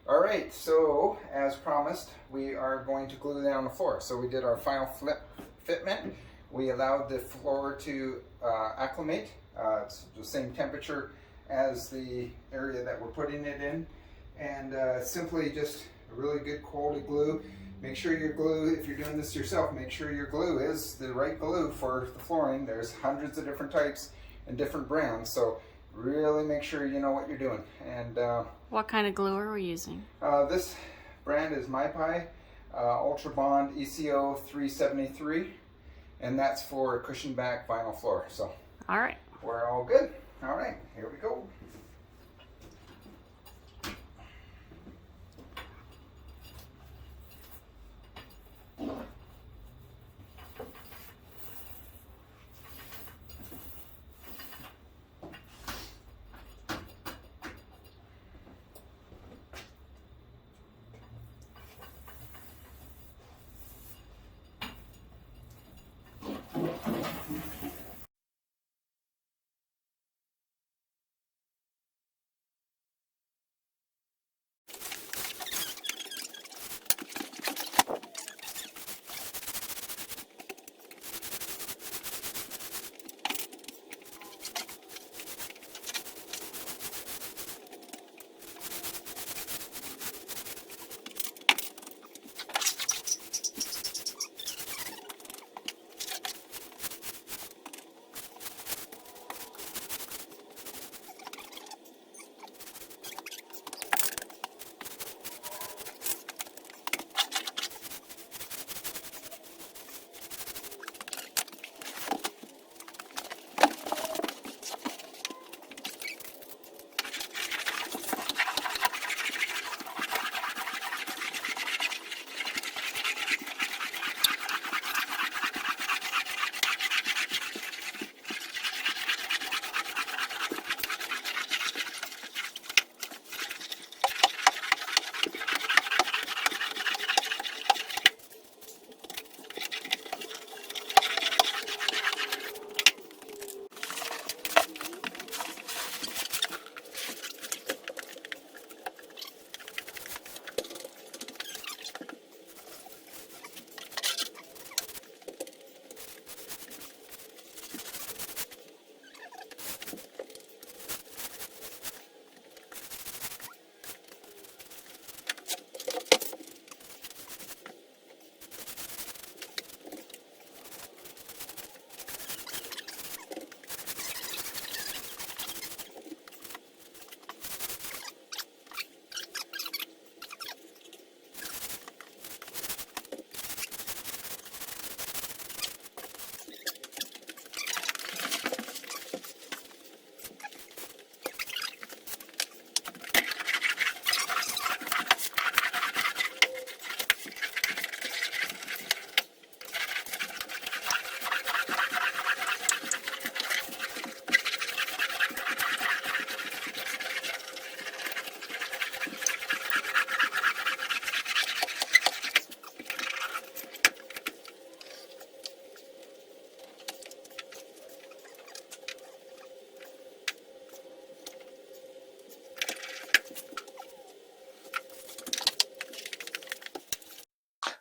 All right, so as promised, we are going to glue down the floor. So we did our final fitment. We allowed the floor to acclimate. It's the same temperature as the area that we're putting it in. And simply just a really good quality glue. Make sure your glue, if you're doing this yourself, make sure your glue is the right glue for the flooring. There's hundreds of different types and different brands. So really make sure you know what you're doing. And what kind of glue are we using? this brand is MyPie Ultra Bond ECO 373, and that's for cushion back vinyl floor. So All right. we're all good. All right, here we go.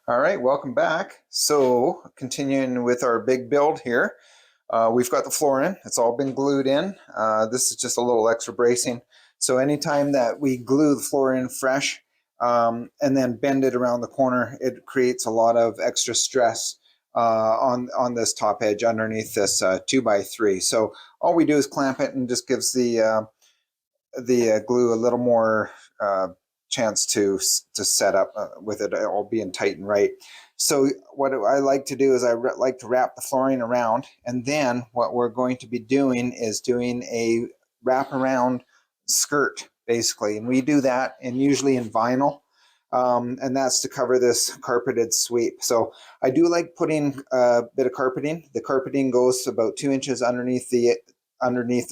All right, welcome back. So continuing with our big build here, we've got the floor in. It's all been glued in. This is just a little extra bracing. So anytime that we glue the floor in fresh and then bend it around the corner, it creates a lot of extra stress on this top edge underneath this 2x3. So all we do is clamp it and just gives the glue a little more chance to set up with it all being tight and right. So what I like to do is I like to wrap the flooring around, and then what we're going to be doing is doing a wraparound skirt basically, and we do that and usually in vinyl. And that's to cover this carpeted sweep. So I do like putting a bit of carpeting. The carpeting goes about 2 inches underneath the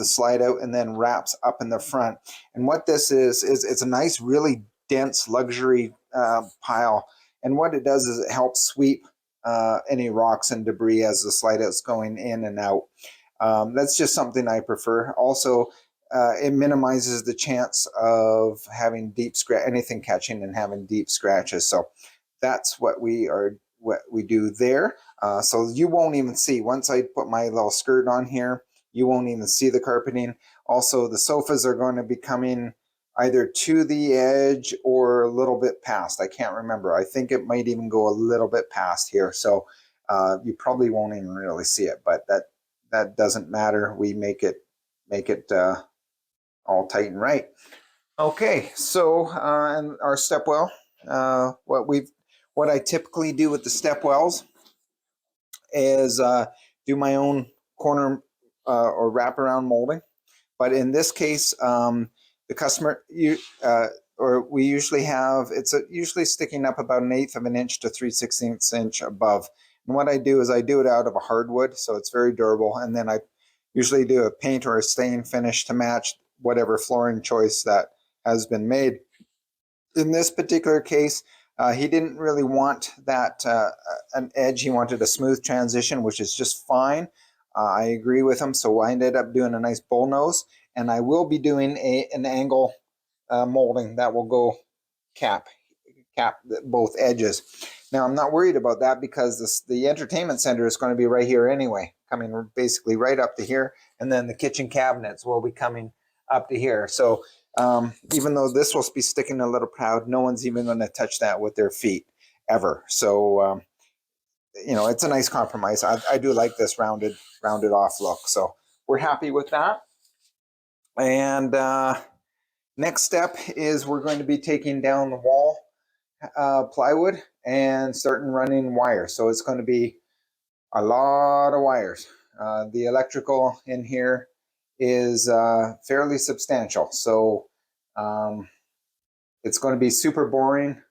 slide out and then wraps up in the front. And what this is it's a nice, really dense luxury pile. And what it does is it helps sweep any rocks and debris as the slide out's going in and out. That's just something I prefer. Also, it minimizes the chance of having anything catching and having deep scratches. So that's what we do there. So you won't even see, once I put my little skirt on here, you won't even see the carpeting. Also, the sofas are going to be coming either to the edge or a little bit past. I can't remember. I think it might even go a little bit past here. So you probably won't even really see it, but that doesn't matter. We make it all tight and right. Okay, so and our step well, what I typically do with the step wells is do my own corner or wraparound molding. But in this case, the customer or we usually have usually sticking up about 1/8 of an inch to 3/16 inch above. And what I do is I do it out of a hardwood, so it's very durable. And then I usually do a paint or a stain finish to match whatever flooring choice that has been made. In this particular case, he didn't really want that an edge. He wanted a smooth transition, which is just fine. I agree with him. So I ended up doing a nice bull nose, and I will be doing an angle molding that will go cap both edges. Now I'm not worried about that because the entertainment center is going to be right here anyway, coming basically right up to here, and then the kitchen cabinets will be coming up to here. So even though this will be sticking a little proud, no one's even going to touch that with their feet ever. So it's a nice compromise. I do like this rounded off look. So we're happy with that. And next step is we're going to be taking down the wall plywood and starting running wires. So it's going to be a lot of wires. The electrical in here is fairly substantial. So it's going to be super boring.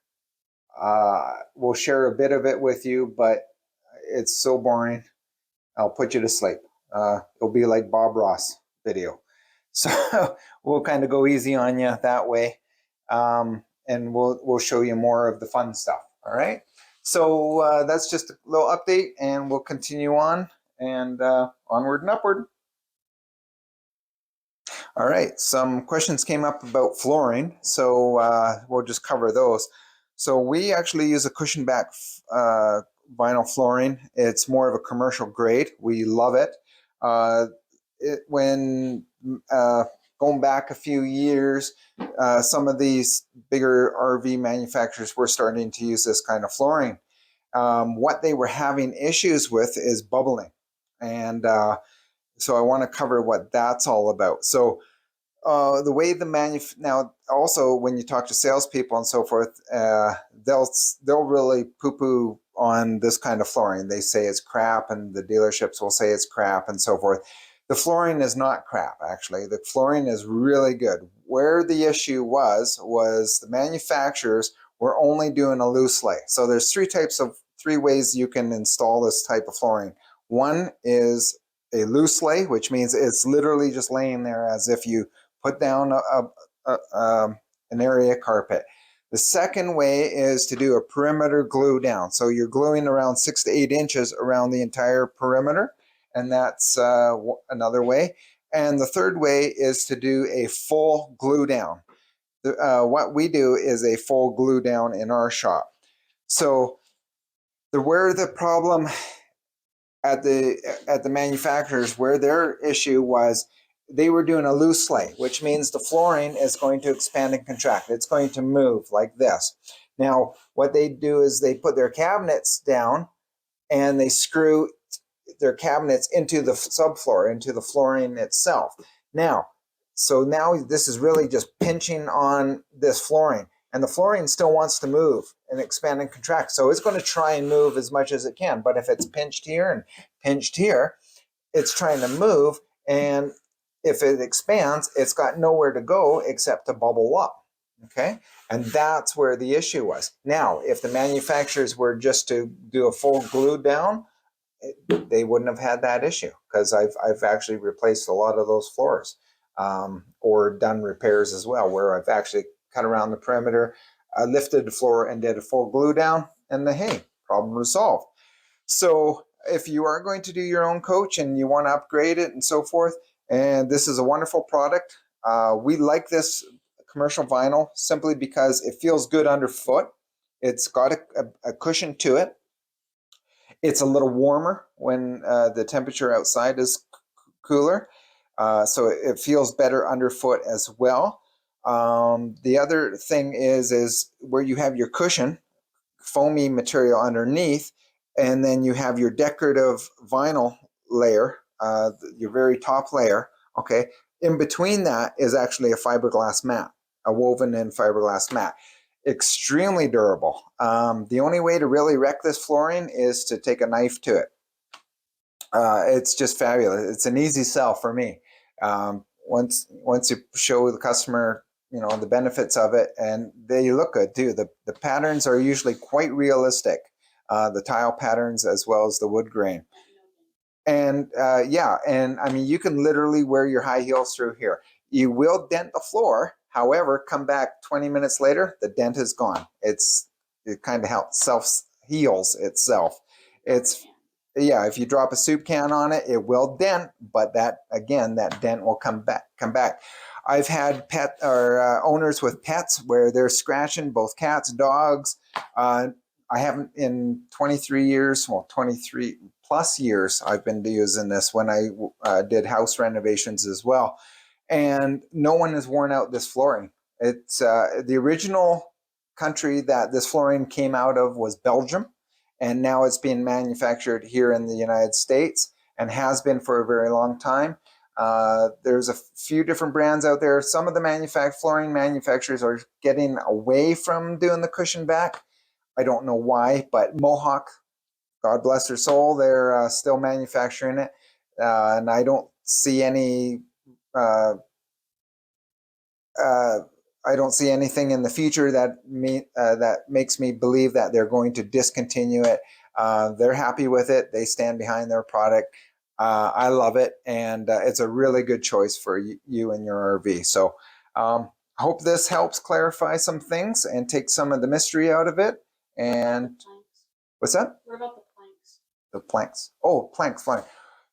We'll share a bit of it with you, but it's so boring, I'll put you to sleep. It'll be like Bob Ross video. So we'll kind of go easy on you that way. And we'll show you more of the fun stuff. All right. So that's just a little update, and we'll continue on and onward and upward. All right. Some questions came up about flooring, so we'll just cover those. So we actually use a cushion back vinyl flooring. It's more of a commercial grade. We love it. When going back a few years, some of these bigger RV manufacturers were starting to use this kind of flooring. What they were having issues with is bubbling. And so I want to cover what that's all about. So the way now also when you talk to salespeople and so forth, they'll really poo-poo on this kind of flooring. They say it's crap, and the dealerships will say it's crap and so forth. The flooring is not crap, actually. The flooring is really good. Where the issue was the manufacturers were only doing a loose lay. So there's three ways you can install this type of flooring. One is a loose lay, which means it's literally just laying there as if you put down an area carpet. The second way is to do a perimeter glue down. So you're gluing around 6 to 8 inches around the entire perimeter, and that's another way. And the third way is to do a full glue down. What we do is a full glue down in our shop. So where the problem at the manufacturers, where their issue was, they were doing a loose lay, which means the flooring is going to expand and contract. It's going to move like this. Now, what they do is they put their cabinets down and they screw their cabinets into the subfloor, into the flooring itself. Now this is really just pinching on this flooring, and the flooring still wants to move and expand and contract. So it's going to try and move as much as it can. But if it's pinched here and pinched here, it's trying to move. And if it expands, it's got nowhere to go except to bubble up. Okay. And that's where the issue was. Now, if the manufacturers were just to do a full glue down, they wouldn't have had that issue, because I've actually replaced a lot of those floors or done repairs as well, where I've actually cut around the perimeter, lifted the floor and did a full glue down, and hey, problem resolved. So if you are going to do your own coach and you want to upgrade it and so forth, and this is a wonderful product, We like this commercial vinyl simply because it feels good underfoot. It's got a cushion to it. It's a little warmer when the temperature outside is cooler, so it feels better underfoot as well. The other thing is where you have your cushion, foamy material underneath, and then you have your decorative vinyl layer, your very top layer. Okay, in between that is actually a fiberglass mat, a woven in fiberglass mat. Extremely durable. The only way to really wreck this flooring is to take a knife to it. It's just fabulous. It's an easy sell for me. Once you show the customer, the benefits of it, and they look good too. The patterns are usually quite realistic. The tile patterns as well as the wood grain. And yeah, and I mean, you can literally wear your high heels through here. You will dent the floor. However, come back 20 minutes later, the dent is gone. It kind of self heals itself. It's Yeah, if you drop a soup can on it, it will dent, but that dent will come back. I've had pet or owners with pets where they're scratching, both cats, dogs. I haven't in 23 years, well, 23 plus years, I've been using this when I did house renovations as well. And no one has worn out this flooring. It's the original country that this flooring came out of was Belgium, and now it's being manufactured here in the United States and has been for a very long time. There's a few different brands out there. Some of the flooring manufacturers are getting away from doing the cushion back. I don't know why, but Mohawk, God bless their soul, they're still manufacturing it. And I don't see any uh, I don't see anything in the future that makes me believe that they're going to discontinue it. They're happy with it. They stand behind their product. I love it, and it's a really good choice for you and your RV. So I hope this helps clarify some things and take some of the mystery out of it. And what's that? What about the planks? The planks. Oh, planks, fine.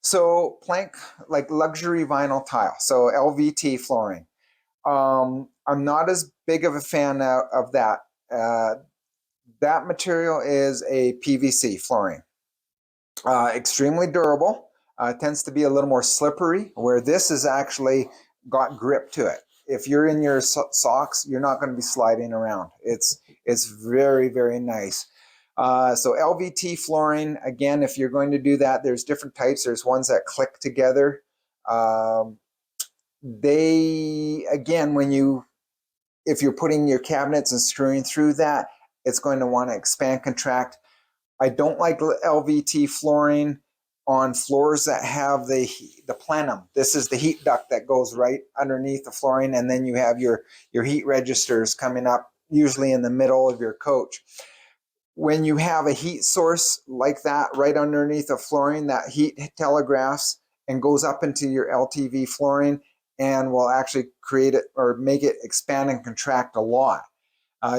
So plank, like luxury vinyl tile. So LVT flooring. I'm not as big of a fan of that. That material is a PVC flooring. Extremely durable. Tends to be a little more slippery, where this is actually got grip to it. If you're in your socks, you're not going to be sliding around. It's very, very nice. So LVT flooring, again, if you're going to do that, there's different types. There's ones that click together. They, again, if you're putting your cabinets and screwing through that, it's going to want to expand, contract. I don't like LVT flooring on floors that have the plenum. This is the heat duct that goes right underneath the flooring, and then you have your heat registers coming up, usually in the middle of your coach. When you have a heat source like that right underneath the flooring, that heat telegraphs and goes up into your LTV flooring and will actually create it or make it expand and contract a lot.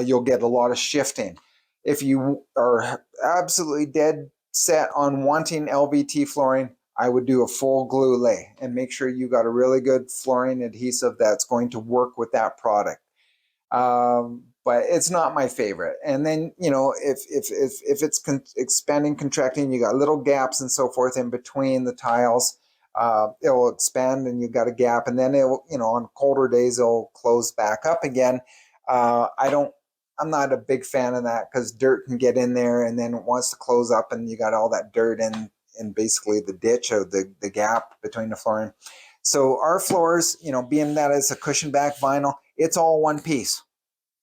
You'll get a lot of shifting. If you are absolutely dead set on wanting LVT flooring, I would do a full glue lay and make sure you got a really good flooring adhesive that's going to work with that product. But it's not my favorite. And then, if it's expanding, contracting, you got little gaps and so forth in between the tiles. It will expand and you got a gap, and then it'll, on colder days, it'll close back up again. I'm not a big fan of that because dirt can get in there and then it wants to close up and you got all that dirt in basically the ditch or the gap between the flooring. So our floors, being that it's a cushion back vinyl, it's all one piece.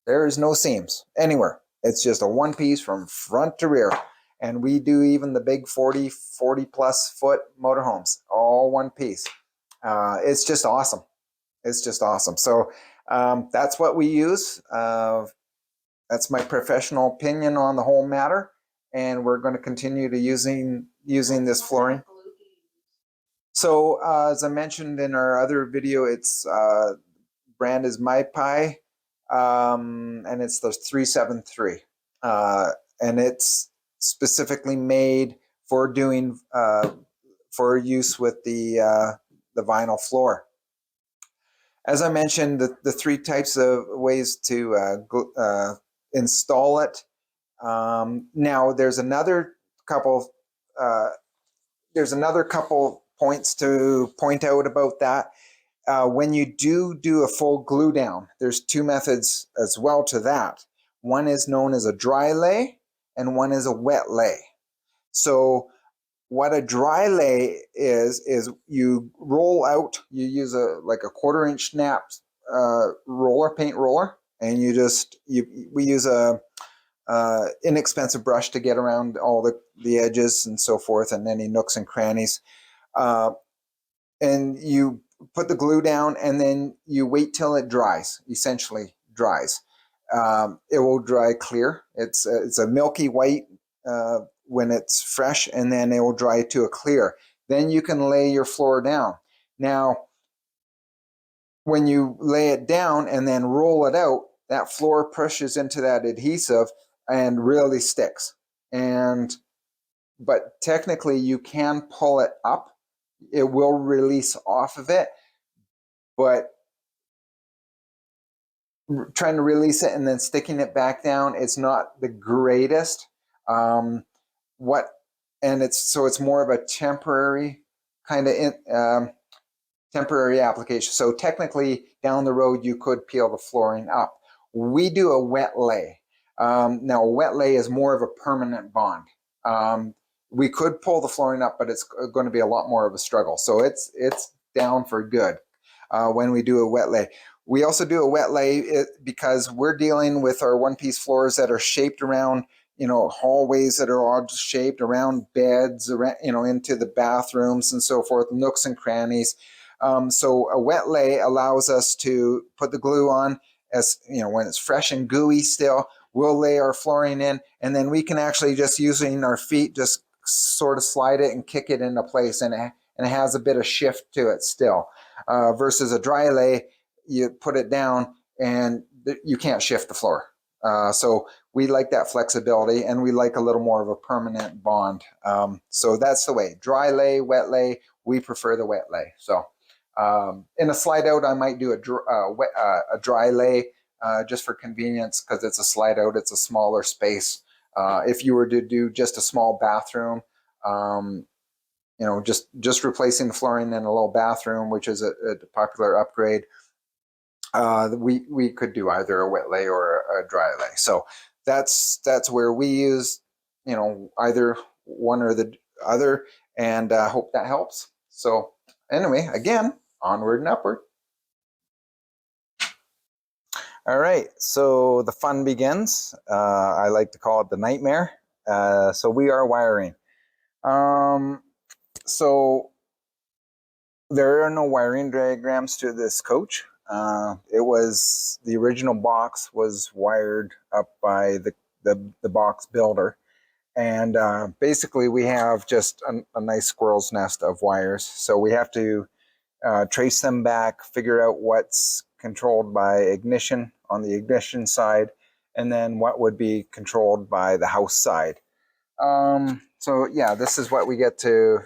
There is no seams anywhere. It's just a one piece from front to rear. And we do even the big 40 plus foot motorhomes, all one piece. It's just awesome. It's just awesome. So that's what we use. That's my professional opinion on the whole matter. And we're going to continue to using this flooring. So as I mentioned in our other video, its brand is MyPie. And it's the 373, and it's specifically made for doing for use with the vinyl floor. As I mentioned, the three types of ways to install it. Now, couple. Uh, there's another couple points to point out about that. When you do a full glue down, there's two methods as well to that. One is known as a dry lay, and one is a wet lay. So what a dry lay is you roll out, you use a 1/4 inch snap paint roller, and we use a inexpensive brush to get around all the edges and so forth, and any nooks and crannies. And you put the glue down, and then you wait till it dries, essentially dries. It will dry clear. It's a milky white when it's fresh, and then it will dry to a clear. Then you can lay your floor down. Now, when you lay it down and then roll it out, that floor pushes into that adhesive and really sticks. But technically you can pull it up. It will release off of it, but trying to release it and then sticking it back down, it's not the greatest. It's more of a temporary kind of temporary application. So technically down the road you could peel the flooring up. We do a wet lay. Now a wet lay is more of a permanent bond. We could pull the flooring up, but it's going to be a lot more of a struggle. So it's down for good when we do a wet lay. We also do a wet lay because we're dealing with our one-piece floors that are shaped around, hallways that are all shaped around beds, around, into the bathrooms and so forth, nooks and crannies. So a wet lay allows us to put the glue on as, when it's fresh and gooey still. We'll lay our flooring in, and then we can actually just using our feet just sort of slide it and kick it into place, and it has a bit of shift to it still. Versus a dry lay, you put it down and you can't shift the floor. So we like that flexibility, and we like a little more of a permanent bond. So that's the way. Dry lay, wet lay. We prefer the wet lay. So in a slide out, I might do a dry lay just for convenience, because it's a slide out. It's a smaller space. If you were to do just a small bathroom, just replacing the flooring in a little bathroom, which is a popular upgrade, we could do either a wet lay or a dry lay. So that's where we use, either one or the other, and hope that helps. So anyway, again, onward and upward. All right, so the fun begins. I like to call it the nightmare. So we are wiring. So there are no wiring diagrams to this coach. The original box was wired up by the box builder. And basically we have just a nice squirrel's nest of wires. So we have to trace them back, figure out what's controlled by ignition on the ignition side, and then what would be controlled by the house side. So yeah, this is what we get to.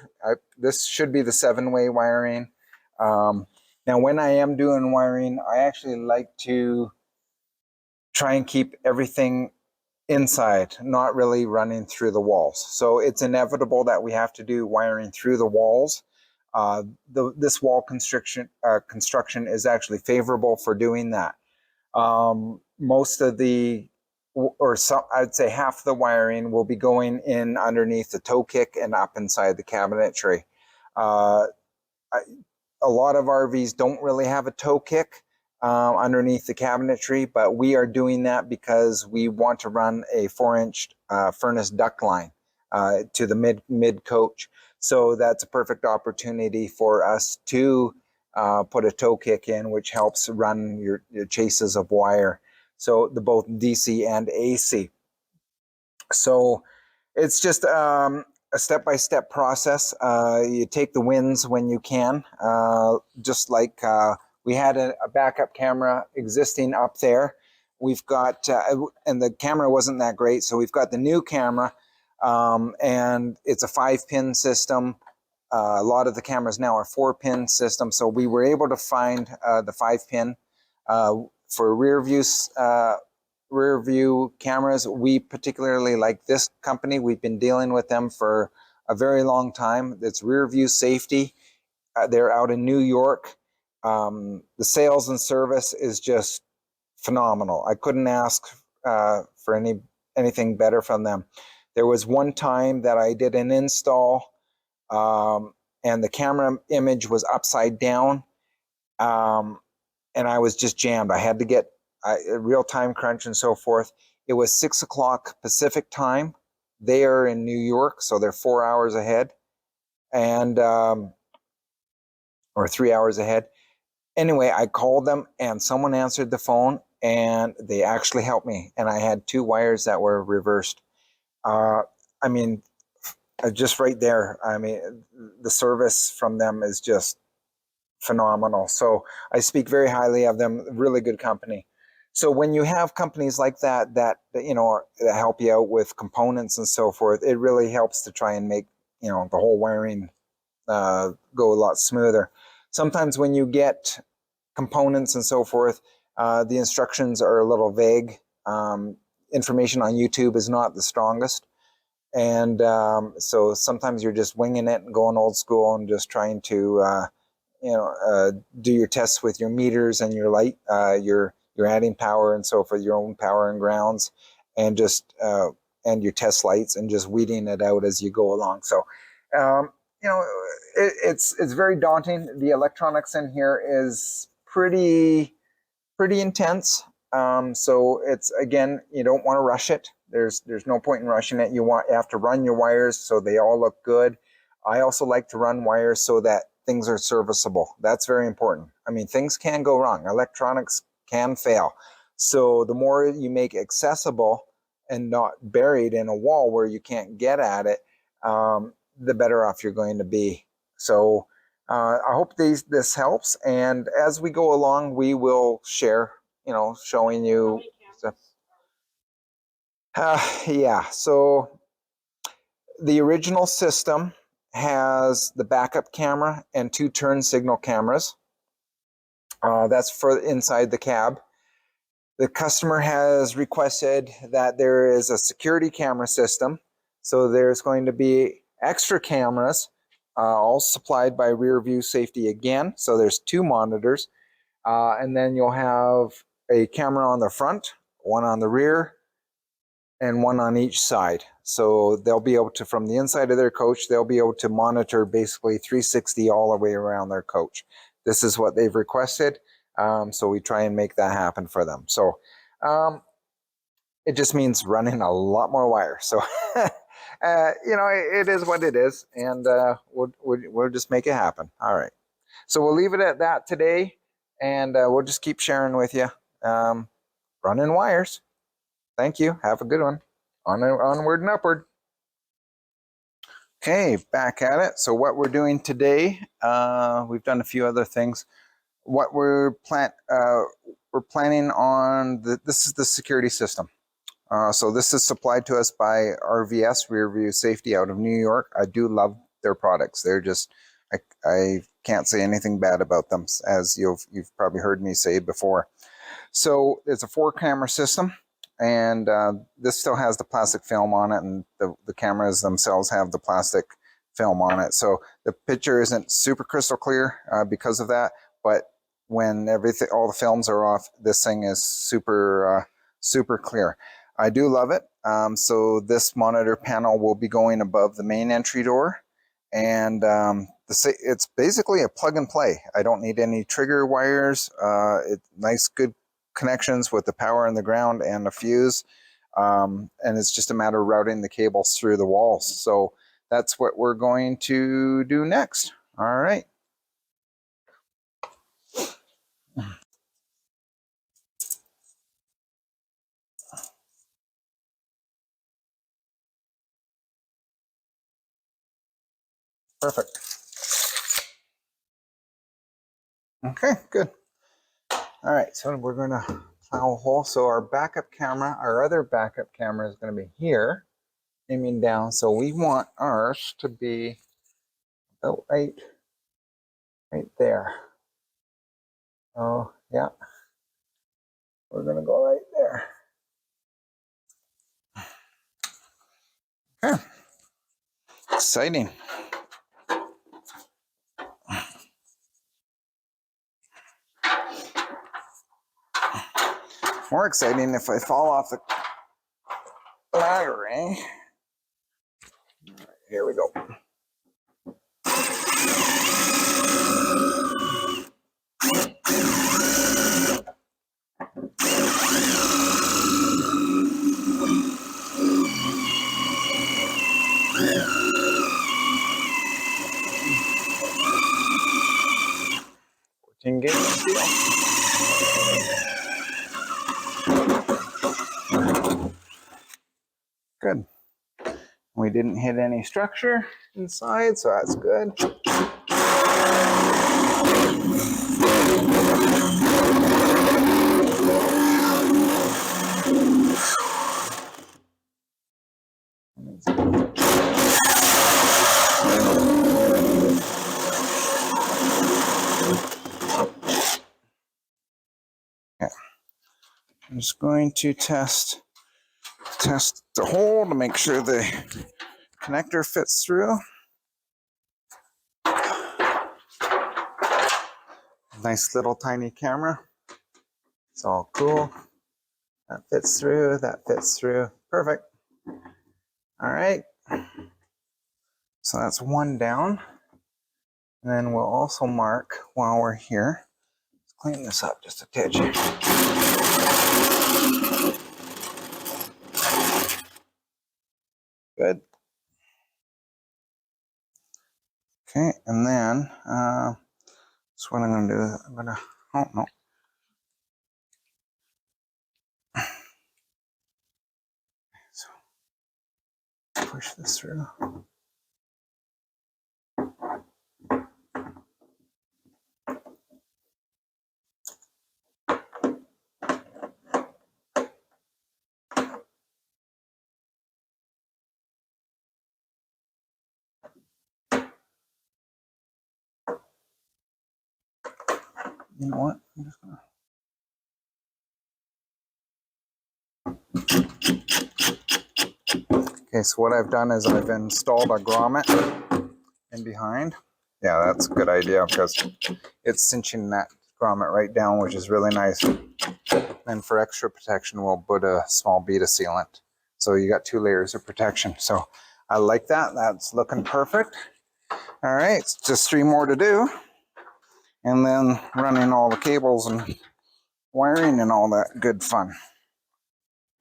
This should be the 7-way wiring. Now when I am doing wiring, I actually like to try and keep everything inside, not really running through the walls. So it's inevitable that we have to do wiring through the walls. This wall construction is actually favorable for doing that. Most of I'd say half the wiring will be going in underneath the toe kick and up inside the cabinetry. A lot of RVs don't really have a toe kick underneath the cabinetry, but we are doing that because we want to run a 4-inch furnace duct line to the mid coach. So that's a perfect opportunity for us to put a toe kick in, which helps run your chases of wire. So both DC and AC. So it's just a step-by-step process. You take the wins when you can, just like we had a backup camera existing up there. We've got, and the camera wasn't that great, so we've got the new camera, and it's a 5-pin system. a lot of the cameras now are 4-pin systems, so we were able to find the 5-pin for rear view cameras. We particularly like this company. We've been dealing with them for a very long time. It's Rear View Safety. They're out in New York. The sales and service is just phenomenal. I couldn't ask for anything better from them. There was one time that I did an install, and the camera image was upside down, and I was just jammed. I had to get a real time crunch and so forth. It was 6 o'clock Pacific time. They are in New York, so they're 4 hours ahead, and or 3 hours ahead. Anyway, I called them, and someone answered the phone, and they actually helped me. And I had 2 wires that were reversed. I mean, just right there. I mean, the service from them is just phenomenal. So I speak very highly of them. Really good company. So when you have companies like that that help you out with components and so forth, it really helps to try and make the whole wiring go a lot smoother. Sometimes when you get components and so forth, the instructions are a little vague. Information on YouTube is not the strongest. And so sometimes you're just winging it and going old school and just trying to, do your tests with your meters and your light, your adding power and so forth, your own power and grounds, and just and your test lights, and just weeding it out as you go along. So, it's very daunting. The electronics in here is pretty intense. So it's, again, you don't want to rush it. There's no point in rushing it. You have to run your wires so they all look good. I also like to run wires so that things are serviceable. That's very important. I mean, things can go wrong. Electronics can fail. So the more you make accessible and not buried in a wall where you can't get at it, the better off you're going to be. So I hope this helps. And as we go along, we will share, showing you stuff. Yeah, so the original system has the backup camera and 2 turn signal cameras. That's for inside the cab. The customer has requested that there is a security camera system. So there's going to be extra cameras, all supplied by Rear View Safety again. So there's 2 monitors. And then you'll have a camera on the front, one on the rear, and one on each side. So they'll be able to, from the inside of their coach, they'll be able to monitor basically 360 all the way around their coach. This is what they've requested. So we try and make that happen for them. So it just means running a lot more wire. So, it is what it is. And we'll just make it happen. All right. So we'll leave it at that today. And we'll just keep sharing with you. Running wires. Thank you. Have a good one. Onward and upward. Okay, back at it. So what we're doing today, we've done a few other things. What we're planning on, this is the security system. So this is supplied to us by RVS, Rear View Safety, out of New York. I do love their products. They're just, I can't say anything bad about them, as you've probably heard me say before. So it's a 4-camera system, and this still has the plastic film on it, and the cameras themselves have the plastic film on it. So the picture isn't super crystal clear because of that, but when all the films are off, this thing is super clear. I do love it. So this monitor panel will be going above the main entry door, and it's basically a plug and play. I don't need any trigger wires. Nice, good connections with the power and the ground and the fuse. And it's just a matter of routing the cables through the walls. So that's what we're going to do next. All right. Perfect. Okay, good. All right, so we're going to plow a hole. So our other backup camera is going to be here, aiming down. So we want ours to be about right there. Oh, yeah. We're gonna go right there. Okay. Exciting. More exciting if I fall off the ladder, eh? Here we go. Engage steel. Good. We didn't hit any structure inside, so that's good. Yeah. I'm just going to test the hole to make sure the connector fits through. Nice little tiny camera. It's all cool. That fits through, that fits through. Perfect. All right. So that's one down. And then we'll also mark while we're here. Let's clean this up just a titch. Good. Okay, and then that's what I'm going to do. I'm going to, oh no. So push this through. You know what? I'm just going to. Okay, so what I've done is I've installed a grommet in behind. Yeah, that's a good idea because it's cinching that grommet right down, which is really nice. And for extra protection, we'll put a small bead of sealant. So you got 2 layers of protection. So I like that. That's looking perfect. All right, just 3 more to do. And then running all the cables and wiring and all that good fun.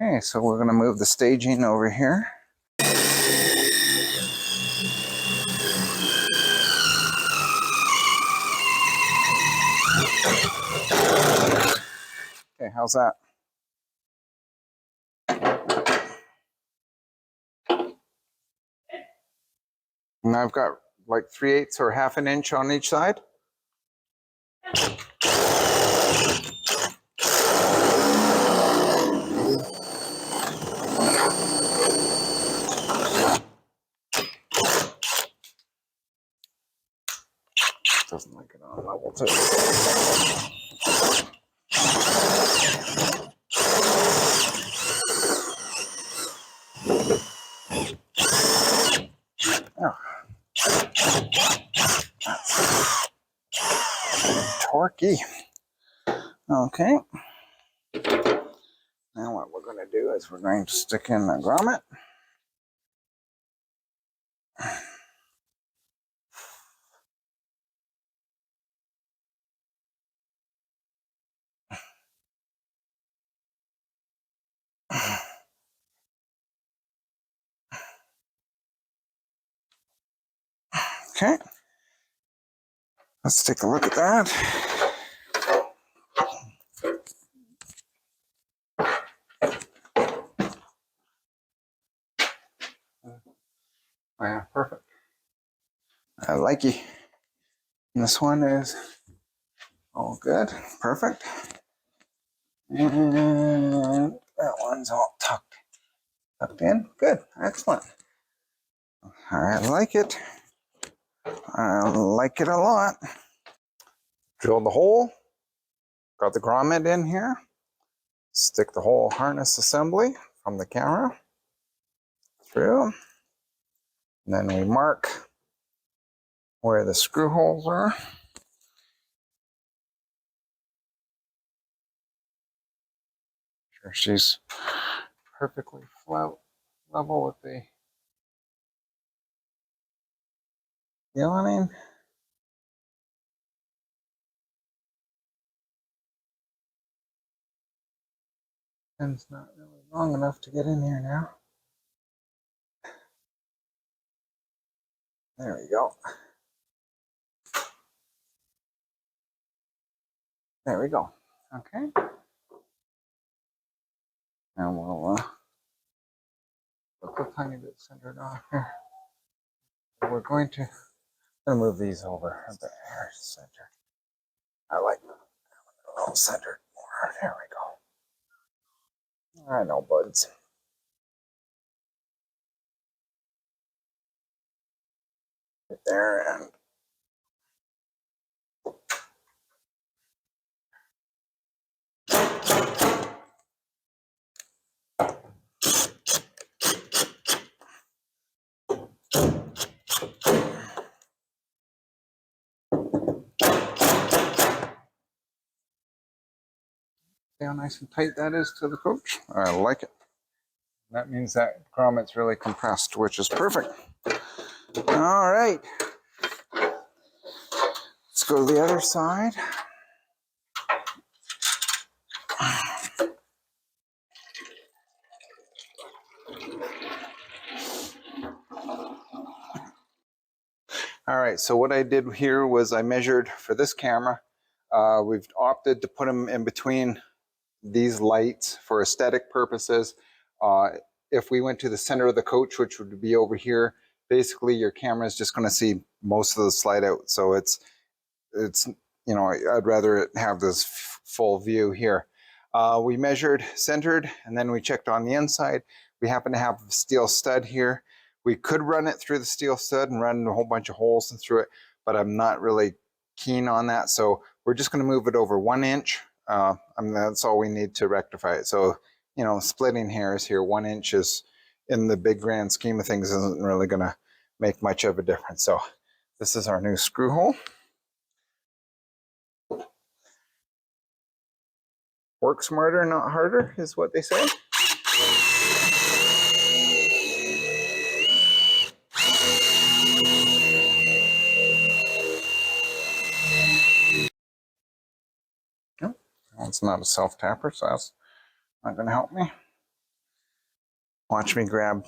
Okay, so we're gonna move the staging over here. Okay, how's that? And I've got like 3/8 or half an inch on each side. Doesn't like it on level 2. Oh. Torquey. Okay. Now what we're going to do is we're going to stick in the grommet. Okay. Let's take a look at that. Oh yeah, perfect. I like it. This one is all good, perfect. And that one's all tucked in. Good, excellent. All right, I like it. I like it a lot. Drill the hole. Got the grommet in here. Stick the whole harness assembly from the camera through. And then we mark where the screw holes are. Sure she's perfectly level with the lining. Pen's not really long enough to get in here now. There we go. There we go. Okay. And we'll put a tiny bit centered off here. We're going to move these over a bit here, center. I like them a little centered more. There we go. I know, buds. Right there and see how nice and tight that is to the coach. I like it. That means that grommet's really compressed, which is perfect. All right. Let's go to the other side. All right, so what I did here was I measured for this camera. We've opted to put them in between these lights for aesthetic purposes. If we went to the center of the coach, which would be over here, basically your camera is just going to see most of the slide out. So it's you know, I'd rather it have this full view here. We measured centered, and then we checked on the inside. We happen to have a steel stud here. We could run it through the steel stud and run a whole bunch of holes through it, but I'm not really keen on that. So we're just going to move it over 1 inch. I mean, that's all we need to rectify it. So, you know, splitting hairs here, 1 inch is, in the big grand scheme of things, isn't really going to make much of a difference. So this is our new screw hole. Work smarter, not harder, is what they say. Oh, it's not a self-tapper, so that's not going to help me. Watch me grab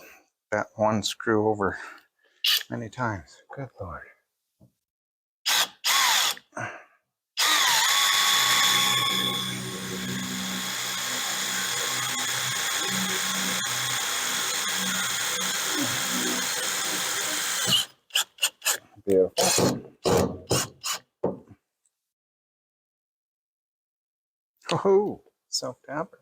that one screw over many times. Good Lord. Beautiful. Oh, self-tapper.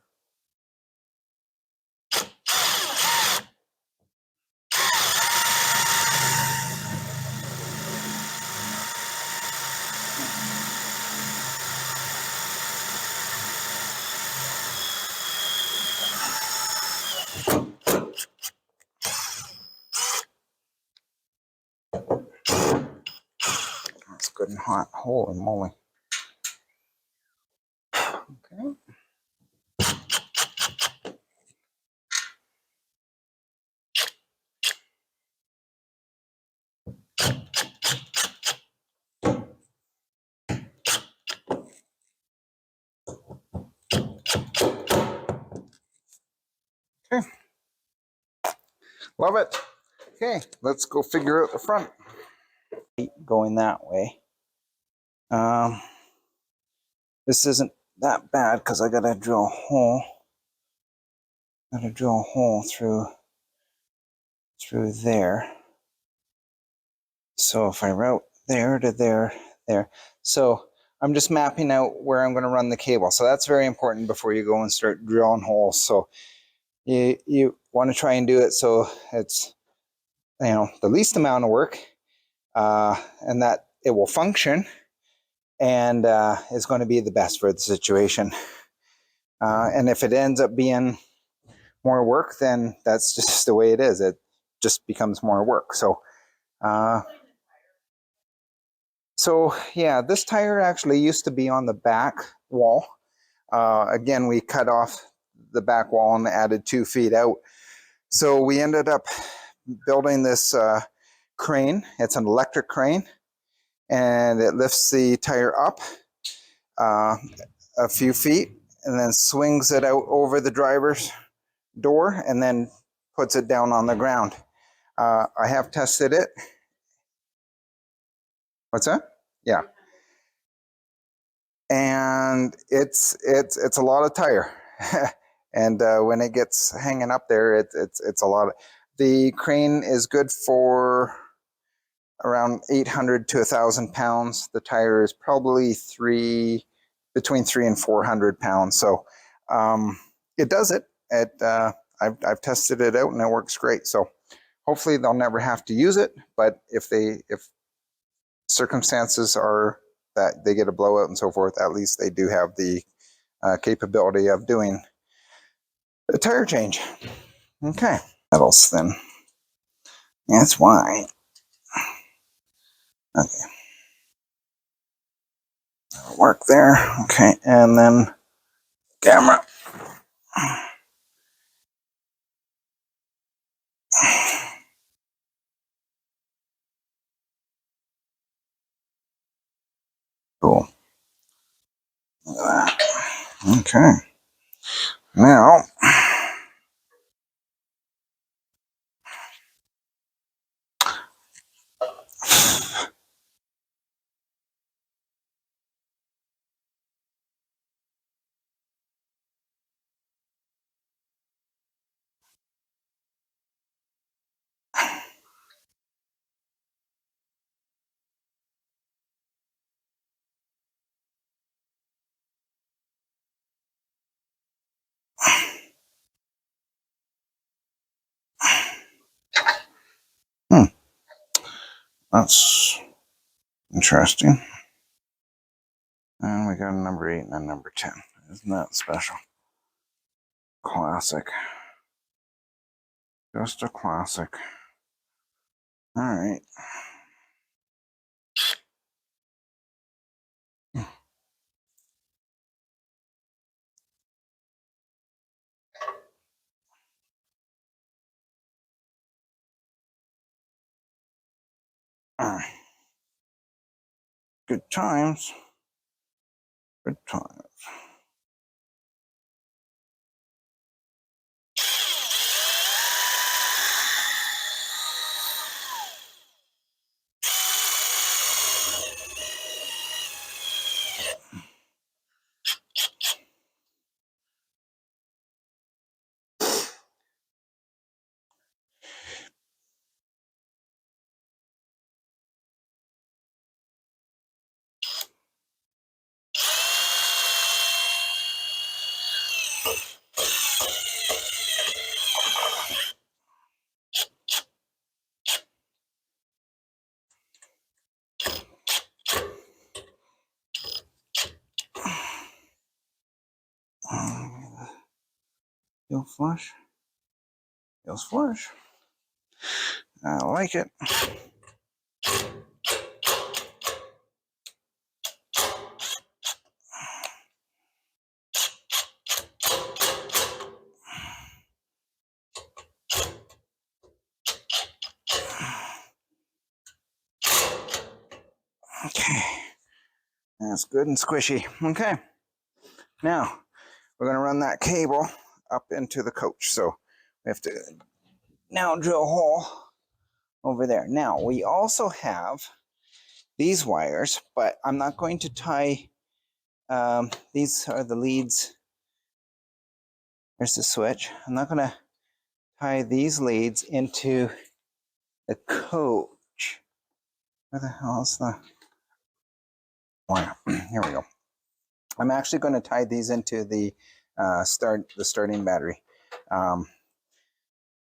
That's good and hot. Holy moly. Okay. Okay. Love it. Okay, let's go figure out the front. Going that way. This isn't that bad because I gotta drill a hole. Through there. So if I route there to there, there. So I'm just mapping out where I'm going to run the cable. So that's very important before you go and start drilling holes. So you want to try and do it so it's, you know, the least amount of work. and that it will function and is going to be the best for the situation. And if it ends up being more work, then that's just the way it is. It just becomes more work. Uh, so yeah, this tire actually used to be on the back wall. Again, we cut off the back wall and added 2 feet out. So we ended up building this crane. It's an electric crane, and it lifts the tire up a few feet and then swings it out over the driver's door and then puts it down on the ground. I have tested it. What's that? Yeah, and it's a lot of tire, and when it gets hanging up there, it's a lot. The crane is good for around 800 to 1,000 pounds. The tire is probably between 300 and 400 pounds. So it does it. I've tested it out and it works great. So hopefully they'll never have to use it. But if circumstances are that they get a blowout and so forth, at least they do have the capability of doing a tire change. Okay. Metals then. That's why. Okay. That'll work there. Okay. And then camera. Cool. Look at that. Okay. Now, that's interesting. And we got a number 8 and a number 10. Isn't that special? Classic. Just a classic. All right. Good times. Good times. You'll flush. You'll flush. I like it. Okay. That's good and squishy. Okay. Now, we're going to run that cable up into the coach. So we have to now drill a hole over there. Now, we also have these wires, but I'm not going to tie, these are the leads. There's the switch. I'm not going to tie these leads into the coach. Where the hell is the wire? Here we go. I'm actually going to tie these into the starting battery.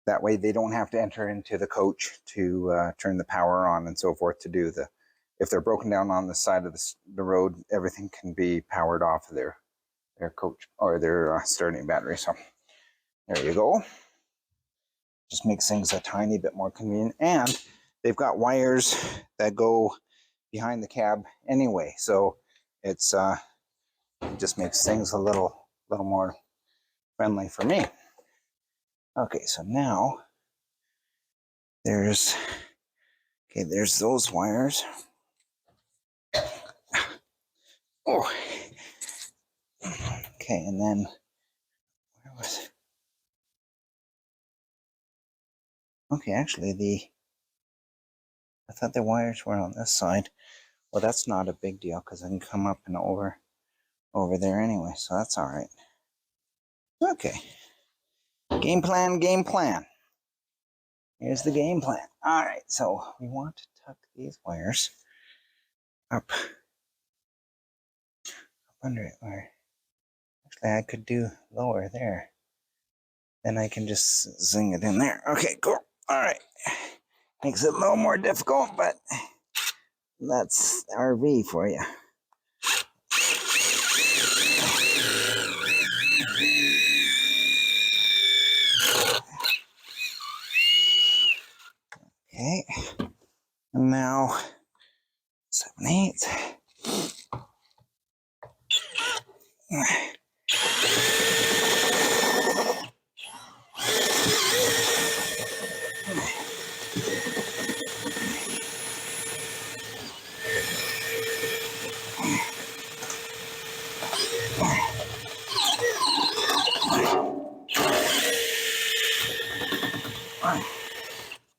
That way they don't have to enter into the coach to turn the power on and so forth to do the, if they're broken down on the side of the road, everything can be powered off of their coach or their starting battery. So there you go. Just makes things a tiny bit more convenient. And they've got wires that go behind the cab anyway. So it's it just makes things a little more friendly for me. Okay, so now there's those wires. Oh, okay, and then where was it? Okay, actually I thought the wires were on this side. Well, that's not a big deal because I can come up and over there anyway, so that's all right. Okay, game plan. Here's the game plan. All right, so we want to tuck these wires up under it. Or actually, I could do lower there. Then I can just zing it in there. Okay, cool. All right. Makes it a little more difficult, but that's RV for you. Okay. And now 7/8.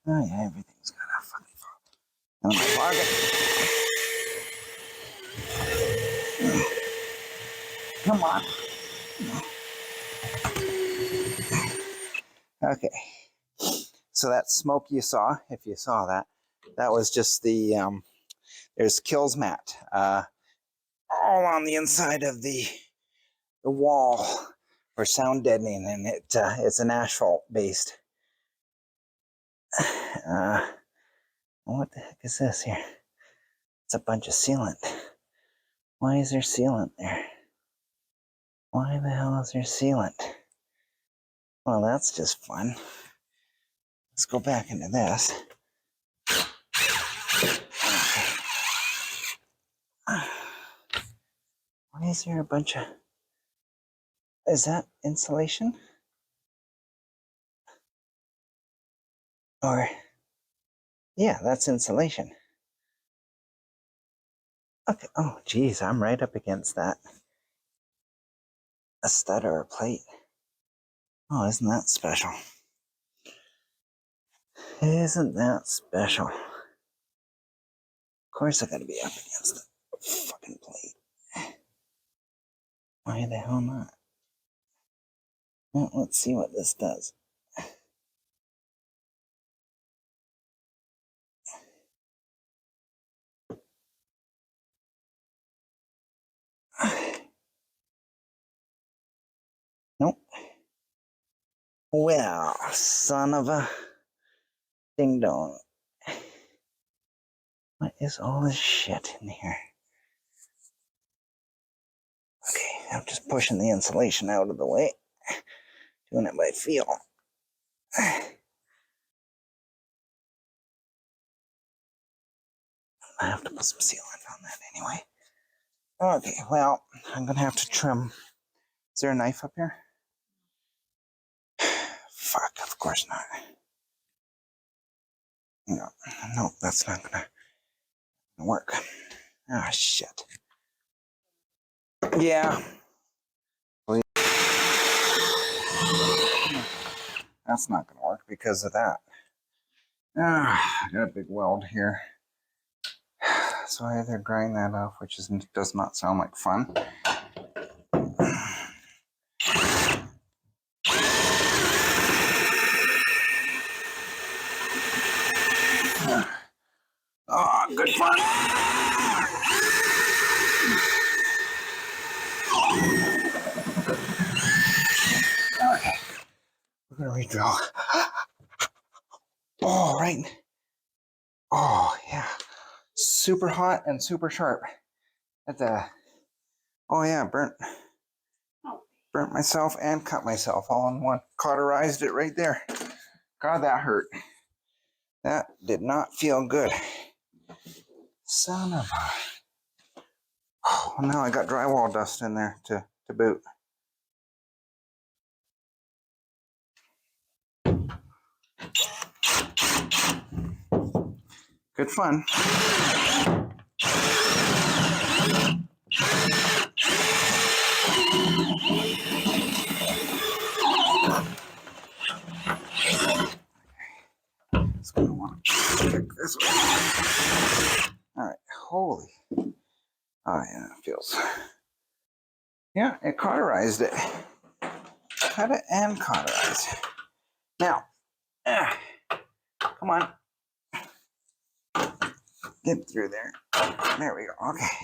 Oh yeah, everything's got a fucking fall. In my pocket. Come on. Okay. So that smoke you saw, if you saw that, that was just the there's kills mat all on the inside of the wall for sound deadening, and it's an asphalt based. What the heck is this here? It's a bunch of sealant. Why is there sealant there? Why the hell is there sealant? Well, that's just fun. Let's go back into this. Why is there a bunch of... Is that insulation? Or... Yeah, that's insulation. Okay. Oh, geez, I'm right up against that. A stud or a plate. Oh, isn't that special? Isn't that special? Of course I gotta be up against the fucking plate. Why the hell not? Well, let's see what this does. Nope. Well, son of a ding dong. What is all this shit in here? Okay, I'm just pushing the insulation out of the way. Doing it by feel. I have to put some sealant on that anyway. Okay, well, I'm gonna have to trim. Is there a knife up here? Fuck, of course not. No, that's not gonna work. Ah, shit. Yeah. That's not gonna work because of that. I got a big weld here. So I either grind that off, which does not sound like fun. Oh, good fun. Okay. We're gonna redraw. Oh, right. Oh, yeah. Super hot and super sharp. At the. Oh, yeah, burnt myself and cut myself all in one. Cauterized it right there. God, that hurt. That did not feel good. Son of a... Oh, now I got drywall dust in there to boot. Good fun. It's gonna want to check this way. All right, holy. Oh yeah, it feels. Yeah, it cauterized it. Cut it and cauterize. Now, come on. Get through there. There we go. Okay.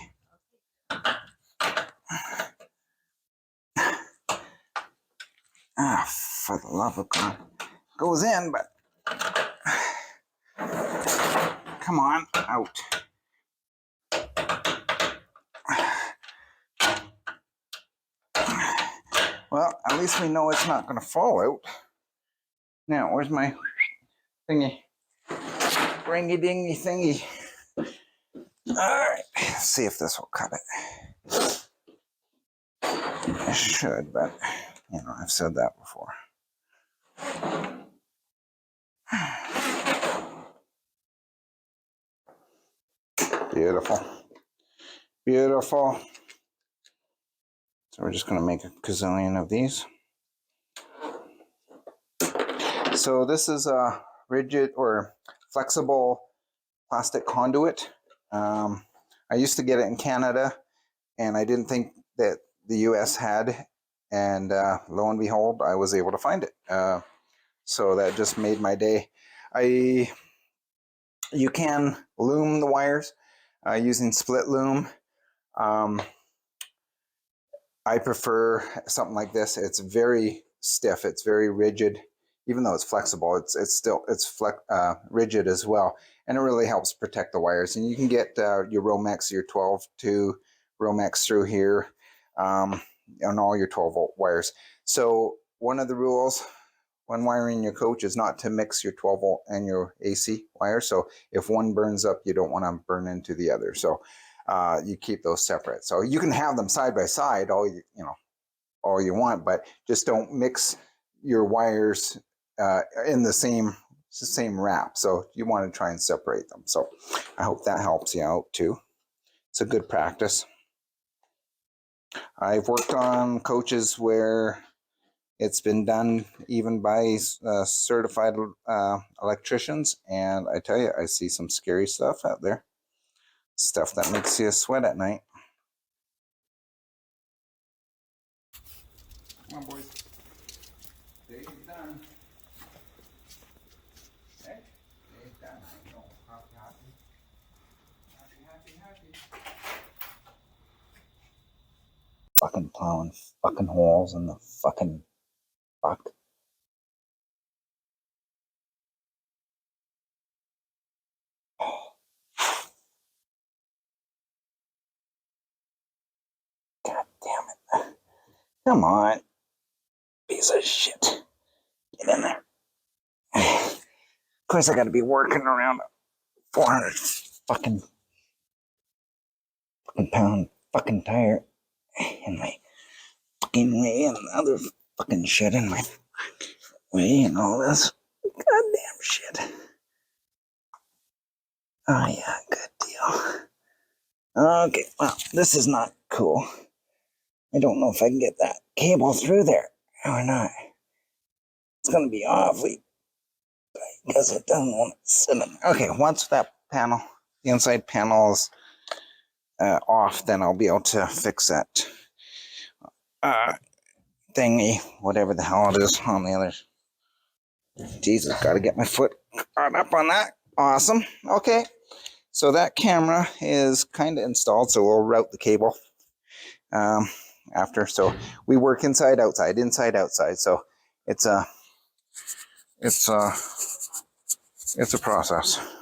Ah, for the love of God. Goes in, but come on, out. Well, at least we know it's not going to fall out. Now, where's my thingy? Ringy-dingy thingy. All right, let's see if this will cut it. It should, but, you know, I've said that before. Beautiful. Beautiful. So we're just going to make a gazillion of these. So this is a rigid or flexible plastic conduit. I used to get it in Canada, and I didn't think that the US had, and lo and behold, I was able to find it. So that just made my day. You can loom the wires using split loom. I prefer something like this. It's very stiff. It's very rigid. Even though it's flexible, it's rigid as well, and it really helps protect the wires. And you can get your Romex, your 12-2 Romex through here on all your 12-volt wires. So one of the rules when wiring your coach is not to mix your 12-volt and your AC wires. So if one burns up, you don't want to burn into the other. So you keep those separate. So you can have them side by side all you want, but just don't mix your wires in the same wrap. So you want to try and separate them. So I hope that helps you out too. It's a good practice. I've worked on coaches where it's been done even by certified electricians, and I tell you, I see some scary stuff out there. Stuff that makes you sweat at night. Come on, boys. Day's done. Okay? Day's done. I know. Happy. Fucking plowing fucking holes in the fucking fuck. God damn it. Come on. Piece of shit. Get in there. Of course, I gotta be working around a 400 fucking pound fucking tire in my fucking way and other fucking shit in my way and all this goddamn shit. Oh yeah, good deal. Okay, well, this is not cool. I don't know if I can get that cable through there or not. It's gonna be awfully because it doesn't want to sit in. Okay, once that panel, the inside panel is off, then I'll be able to fix that thingy, whatever the hell it is on the other. Jesus, gotta get my foot caught up on that. Awesome. Okay, so that camera is kind of installed, so we'll route the cable after. So we work inside, outside. So it's It's a process.